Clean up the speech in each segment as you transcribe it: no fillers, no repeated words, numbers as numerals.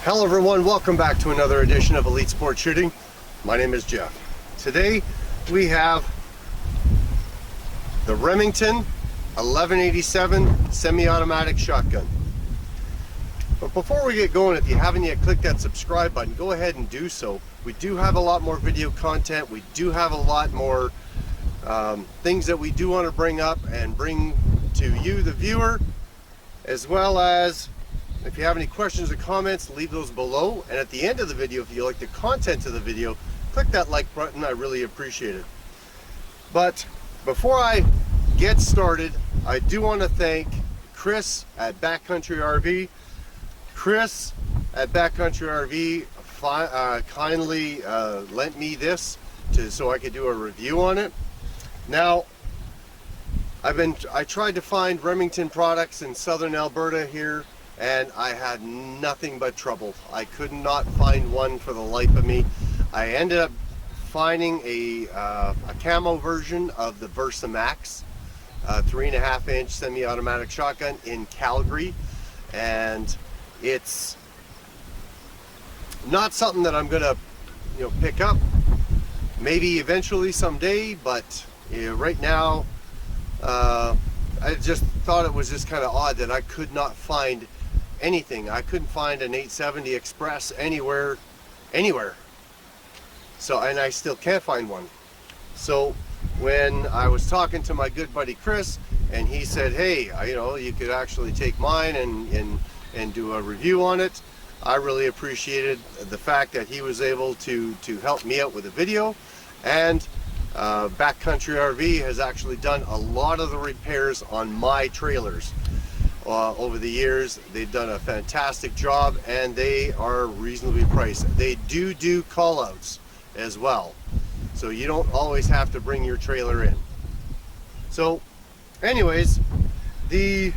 Hello everyone, welcome back to another edition of Elite Sport Shooting. My name is Jeff. Today we have the Remington 1187 semi-automatic shotgun. But before we get going, if you haven't yet clicked that subscribe button, go ahead and do so. We do have a lot more video content. We do have a lot more things that we do want to bring up and bring to you, the viewer, as well as if you have any questions or comments, leave those below. And at the end of the video, if you like the content of the video, click that like button. I really appreciate it. But before I get started, I do want to thank Chris at Backcountry RV. Chris at Backcountry RV kindly lent me this so I could do a review on it. Now, I tried to find Remington products in southern Alberta here, and I had nothing but trouble. I could not find one for the life of me. I ended up finding a camo version of the Versa Max 3.5 inch semi-automatic shotgun in Calgary, and it's not something that I'm gonna pick up. Maybe eventually someday, but right now I just thought it was just kind of odd that I could not find anything. I couldn't find an 870 Express anywhere. So, and I still can't find one. So when I was talking to my good buddy Chris, and he said, hey, you could actually take mine and do a review on it, I really appreciated the fact that he was able to help me out with a video. And Backcountry RV has actually done a lot of the repairs on my trailers over the years. They've done a fantastic job, and they are reasonably priced. They do call outs as well, so you don't always have to bring your trailer in. So anyways, the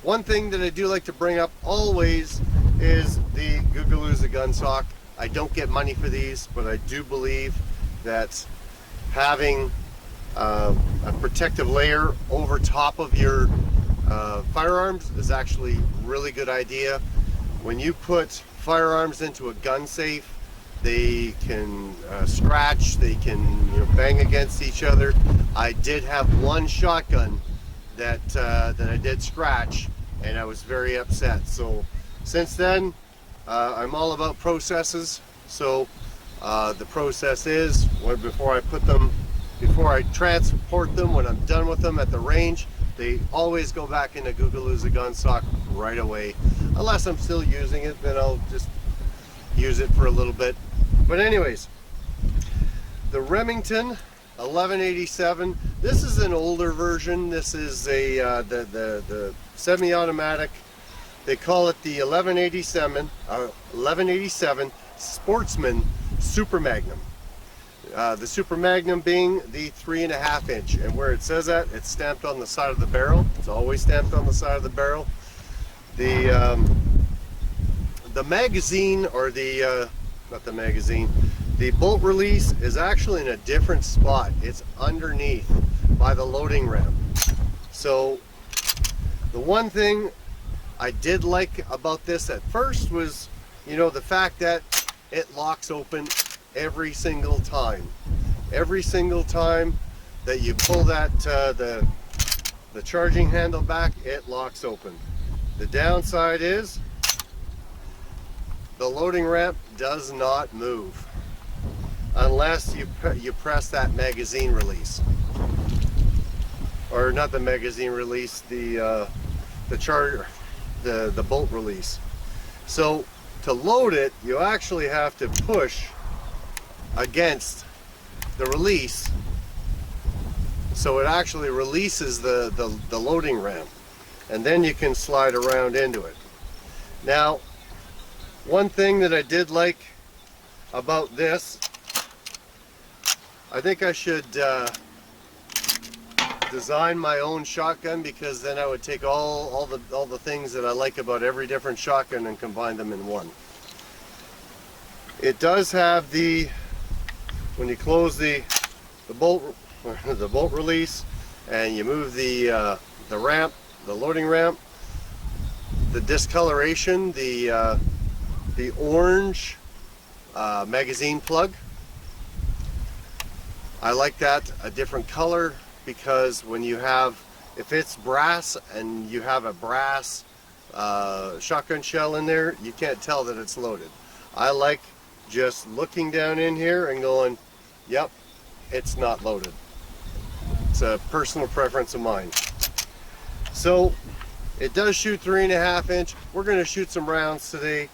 one thing that I do like to bring up always is the GUGULUZA gun stock. I don't get money for these, but I do believe that having a protective layer over top of your firearms is actually a really good idea. When you put firearms into a gun safe, they can scratch, they can bang against each other. I did have one shotgun that I did scratch, and I was very upset. So since then, I'm all about processes. So the process is, before I transport them, when I'm done with them at the range, they always go back into GUGULUZA gun stock right away. Unless I'm still using it, then I'll just use it for a little bit. But anyways, the Remington 1187. This is an older version. This is the semi-automatic. They call it the 1187 Sportsman Super Magnum. The Super Magnum being the 3.5 inch, and where it says that, it's stamped on the side of the barrel. It's always stamped on the side of the barrel. The magazine, or not the magazine, the bolt release is actually in a different spot. It's underneath by the loading ramp. So the one thing I did like about this at first was, the fact that it locks open every single time. Every single time that you pull that the charging handle back, it locks open. The downside is the loading ramp does not move unless you press that magazine release, or not the magazine release, the bolt release. So to load it, you actually have to push against the release, so it actually releases the loading ramp, and then you can slide around into it. Now, one thing that I did like about this, I think I should design my own shotgun, because then I would take all the things that I like about every different shotgun and combine them in one. It does have when you close the bolt release and you move the ramp, the loading ramp, the discoloration, the the orange magazine plug. I like that a different color because when you have, if it's brass and you have a brass shotgun shell in there, you can't tell that it's loaded. I like just looking down in here and going, yep, it's not loaded. It's a personal preference of mine. So it does shoot 3.5 inch. We're going to shoot some rounds today.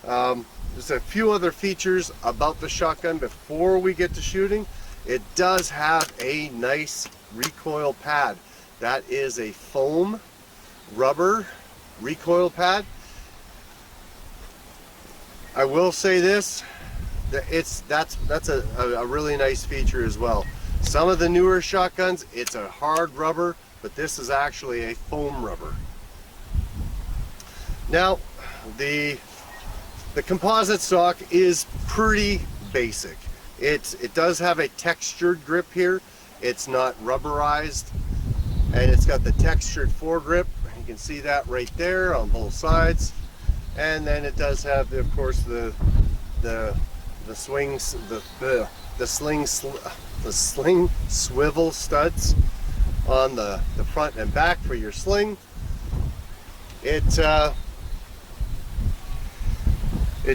There's a few other features about the shotgun before we get to shooting. It does have a nice recoil pad. That is a foam rubber recoil pad. I will say this, that's a really nice feature as well. Some of the newer shotguns, it's a hard rubber, but this is actually a foam rubber. Now, the composite stock is pretty basic. It does have a textured grip here. It's not rubberized, and it's got the textured foregrip. You can see that right there on both sides. And then it does have, of course, the swings, the sling swivel studs on the front and back for your sling. It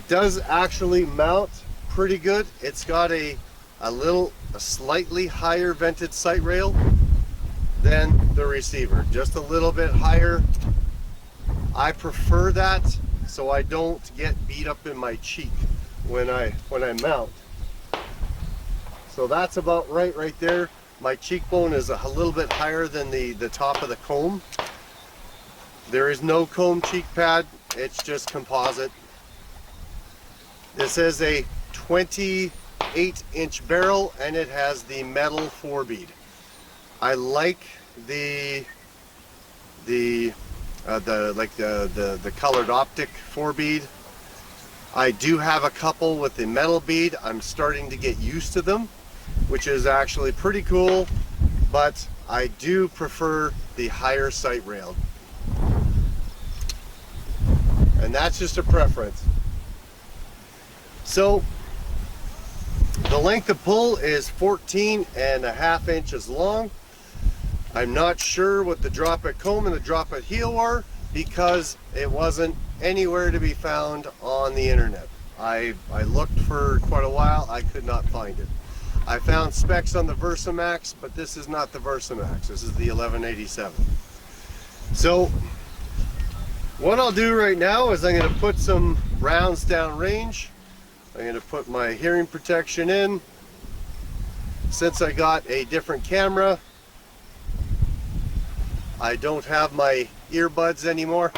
does actually mount pretty good. It's got a slightly higher vented sight rail than the receiver, just a little bit higher. I prefer that so I don't get beat up in my cheek when I mount. So that's about right there. My cheekbone is a little bit higher than the top of the comb. There is no comb cheek pad, it's just composite. This is a 28-inch barrel and it has the metal 4-bead. I like the colored optic 4-bead. I do have a couple with the metal bead. I'm starting to get used to them, which is actually pretty cool, but I do prefer the higher sight rail. And that's just a preference. So the length of pull is 14.5 inches long. I'm not sure what the drop at comb and the drop at heel are because it wasn't anywhere to be found on the internet. I looked for quite a while, I could not find it. I found specs on the Versamax, but this is not the Versamax, this is the 1187. So what I'll do right now is I'm going to put some rounds down range. I'm going to put my hearing protection in. Since I got a different camera, I don't have my earbuds anymore.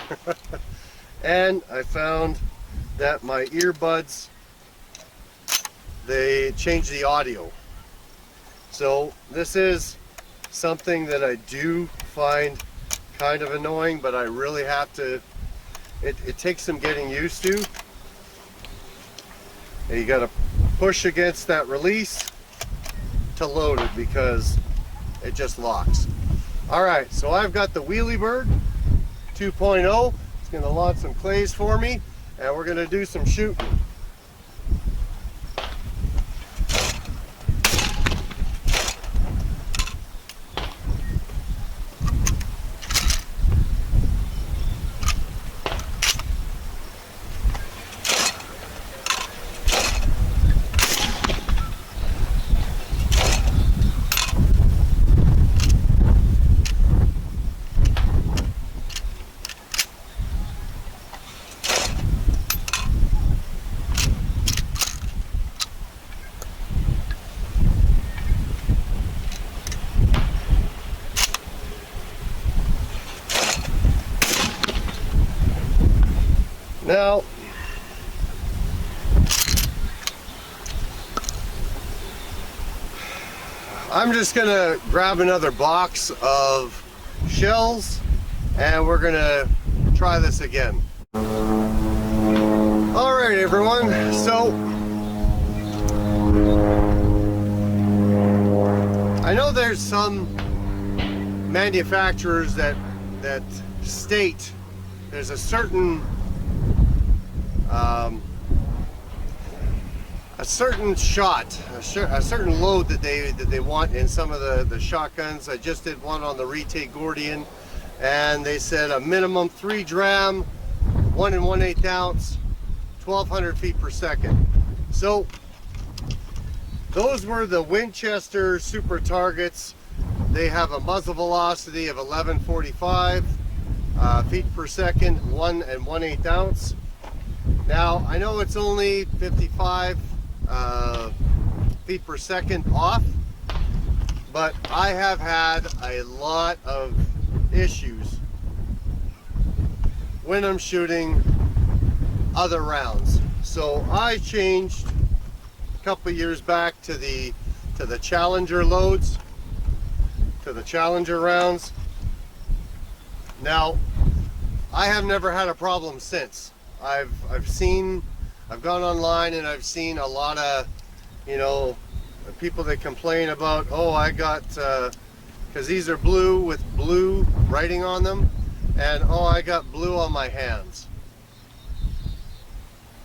And I found that my earbuds, they change the audio. So this is something that I do find kind of annoying, but I really have to, it takes some getting used to. And you got to push against that release to load it because it just locks. Alright, so I've got the Wheelie Bird 2.0. It's going to launch some clays for me, and we're going to do some shooting. Now, I'm just going to grab another box of shells and we're going to try this again. Alright everyone, so I know there's some manufacturers that state there's a certain a certain shot, a certain load that they want in some of the shotguns. I just did one on the Retake Gordian, and they said a minimum 3 dram, 1 1/8 ounce, 1200 feet per second. So those were the Winchester Super Targets. They have a muzzle velocity of 1145 feet per second, 1 1/8 ounce. Now I know it's only 55 feet per second off, but I have had a lot of issues when I'm shooting other rounds. So I changed a couple years back to the Challenger loads, to the Challenger rounds. Now I have never had a problem since. I've gone online and I've seen a lot of, you know, people that complain about, oh, I got, because these are blue with blue writing on them, and oh, I got blue on my hands.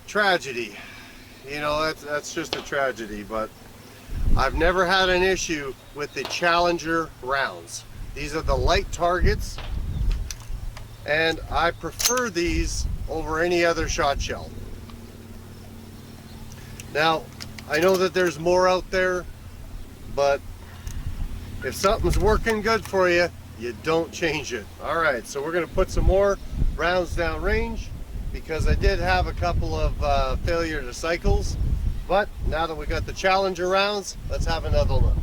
Tragedy. You know, that's just a tragedy, but I've never had an issue with the Challenger rounds. These are the light targets, and I prefer these over any other shot shell. Now, I know that there's more out there, but if something's working good for you, you don't change it. All right, so we're going to put some more rounds down range, because I did have a couple of failure to cycles. But now that we got the Challenger rounds, let's have another look.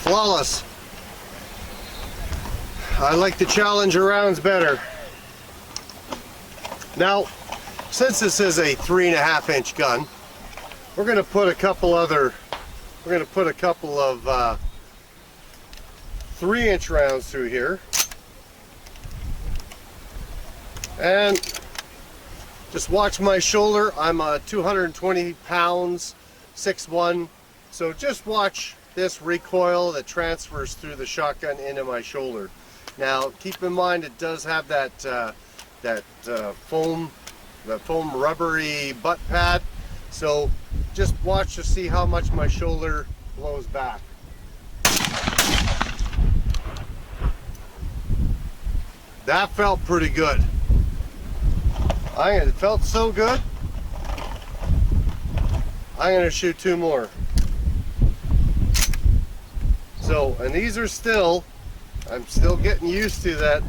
Flawless. I like the Challenger rounds better. Now, since this is a 3.5 inch gun, we're going to put a couple of 3-inch rounds through here, and just watch my shoulder. I'm 220 pounds, 6'1", so just watch this recoil that transfers through the shotgun into my shoulder. Now keep in mind it does have that foam rubbery butt pad, so just watch to see how much my shoulder blows back. That felt pretty good. It felt so good. I'm going to shoot 2 more. So, and these are still, I'm still getting used to that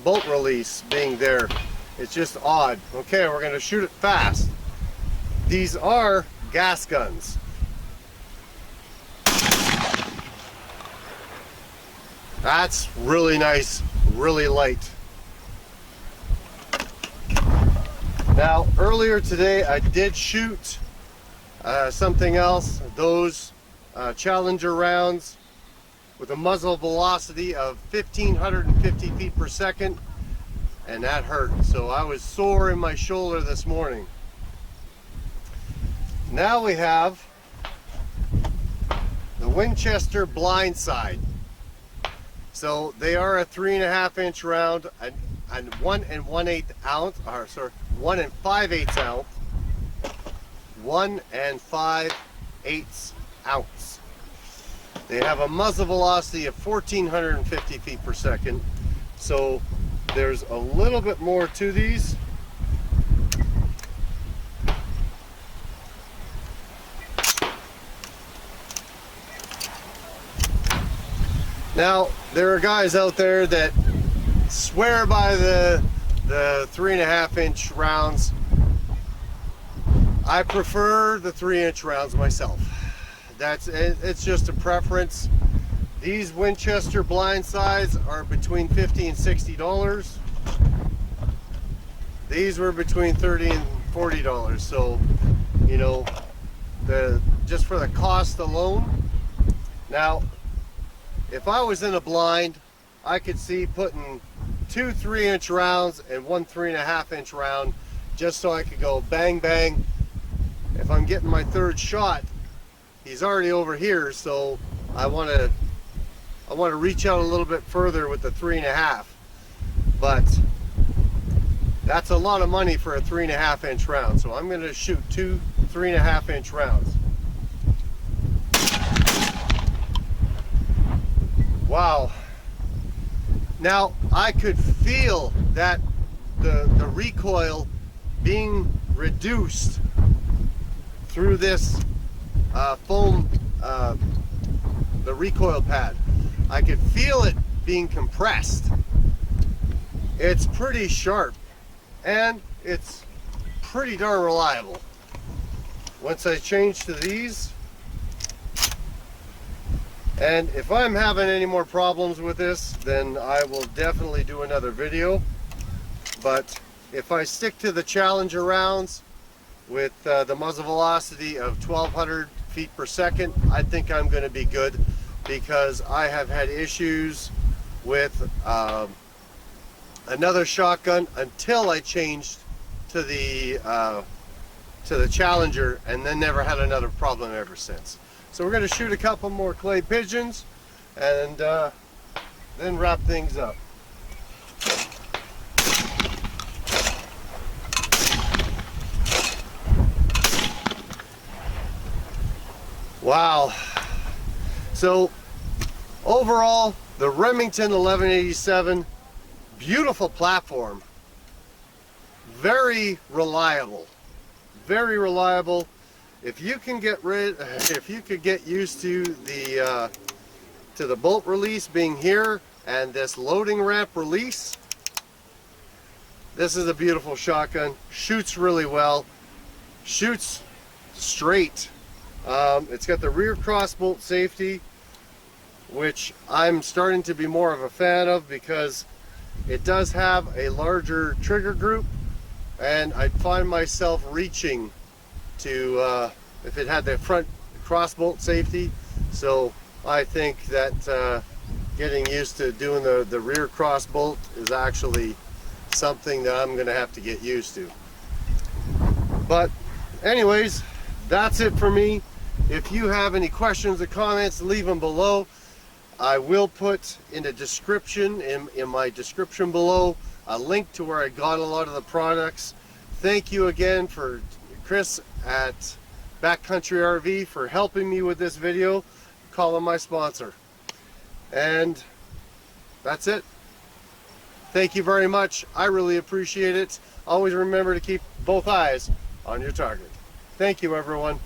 bolt release being there. It's just odd. Okay, we're going to shoot it fast. These are gas guns. That's really nice, really light. Now, earlier today I did shoot something else, those Challenger rounds with a muzzle velocity of 1,550 feet per second, and that hurt. So I was sore in my shoulder this morning. Now we have the Winchester Blindside. So they are a 3.5 inch round, and 1 1/8 ounce, or sorry, 1 5/8 ounce, 1 5/8 ounce. They have a muzzle velocity of 1,450 feet per second. So there's a little bit more to these. Now, there are guys out there that swear by the 3.5 inch rounds. I prefer the 3-inch rounds myself. It's just a preference. These Winchester Blindsides are between $50 and $60. These were between $30 and $40. So, you know, just for the cost alone. Now, if I was in a blind, I could see putting 2 3-inch rounds and 1 3.5-inch round, just so I could go bang bang. If I'm getting my third shot, he's already over here, so I want to reach out a little bit further with the 3.5. But that's a lot of money for a 3.5-inch round, so I'm going to shoot 2 3.5-inch rounds. Wow. Now I could feel that the recoil being reduced through this foam, the recoil pad. I could feel it being compressed. It's pretty sharp and it's pretty darn reliable. Once I change to these, and if I'm having any more problems with this, then I will definitely do another video. But if I stick to the Challenger rounds with the muzzle velocity of 1200 feet per second, I think I'm going to be good, because I have had issues with another shotgun until I changed to the Challenger, and then never had another problem ever since. So we're going to shoot a couple more clay pigeons and then wrap things up. Wow. So overall, the Remington 1187, beautiful platform, very reliable, very reliable. If you can get used to the bolt release being here and this loading ramp release, this is a beautiful shotgun. Shoots really well, shoots straight. It's got the rear cross bolt safety, which I'm starting to be more of a fan of, because it does have a larger trigger group, and I find myself reaching to if it had the front cross bolt safety. So I think that getting used to doing the rear cross bolt is actually something that I'm gonna have to get used to. But anyways, that's it for me. If you have any questions or comments, leave them below. I will put in the description, in my description below, a link to where I got a lot of the products. Thank you again for Chris at Backcountry RV for helping me with this video. Call him my sponsor. And that's it. Thank you very much. I really appreciate it. Always remember to keep both eyes on your target. Thank you, everyone.